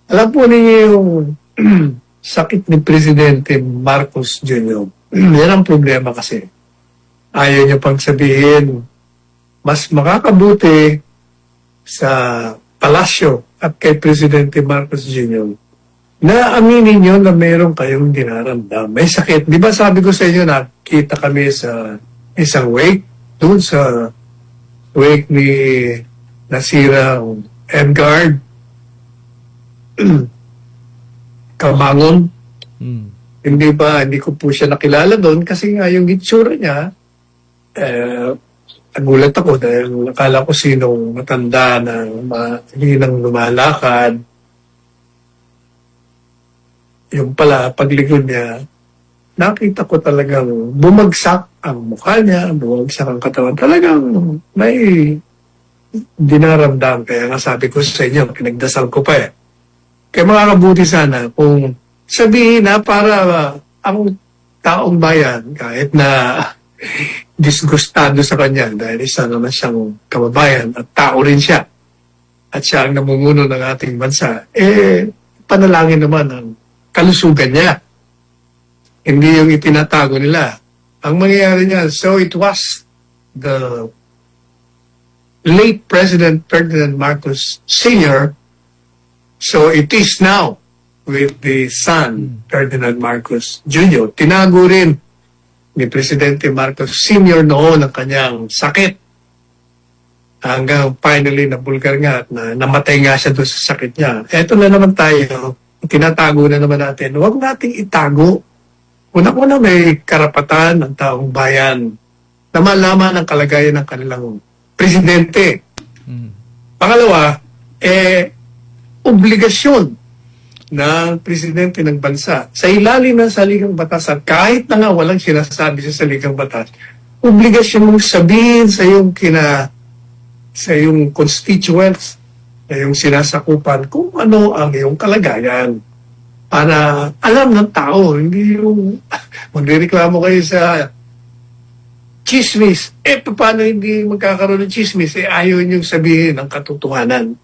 Alam po ninyo yung sakit ni Presidente Marcos Jr. Yan ang problema kasi. Ayaw niya pang sabihin, mas makakabuti sa palasyo at kay Presidente Marcos Jr. na aminin nyo na meron kayong dinaramdam. May sakit. Di ba sabi ko sa inyo, nakita kami sa isang wake, doon sa wake ni nasira Edgar Kamangon. Hindi ko po siya nakilala doon kasi nga yung itsura niya, nagulat ako dahil nakala ko sinong matanda na hinang lumalakad. Yung pala, paglikod niya, nakita ko talagang bumagsak ang mukha niya, bumagsak ang katawan. Talagang may dinaramdam. Kaya nga sabi ko sa inyo, pinagdasal ko pa eh. Kaya makakabuti sana kung sabihin na para ang taong bayan, kahit na disgustado sa kanya dahil isa naman siyang kababayan at tao rin siya at siya ang namumuno ng ating bansa, panalangin naman ang kalusugan niya. Hindi yung itinatago nila. Ang mangyayari niya, so it was the late President Ferdinand Marcos Sr., so it is now with the son, Ferdinand Marcos Jr. Tinago rin ni Presidente Marcos Sr. noon ang kanyang sakit. Hanggang finally nabulgar nga at namatay nga siya doon sa sakit niya. Eto na naman tayo, tinatago na naman natin. Huwag nating itago. Una-una may karapatan ng taong bayan na malaman ang kalagayan ng kanilang presidente. Pangalawa, obligasyon ng presidente ng bansa sa ilalim ng saligang batas at kahit na nga walang sinasabi sa saligang batas, obligasyon mong sabihin sa iyong constituents, sa iyong sinasakupan kung ano ang iyong kalagayan para alam ng tao, hindi yung magrereklamo kayo sa chismis. Paano hindi magkakaroon ng chismis? Ayaw niyong sabihin ang katotohanan.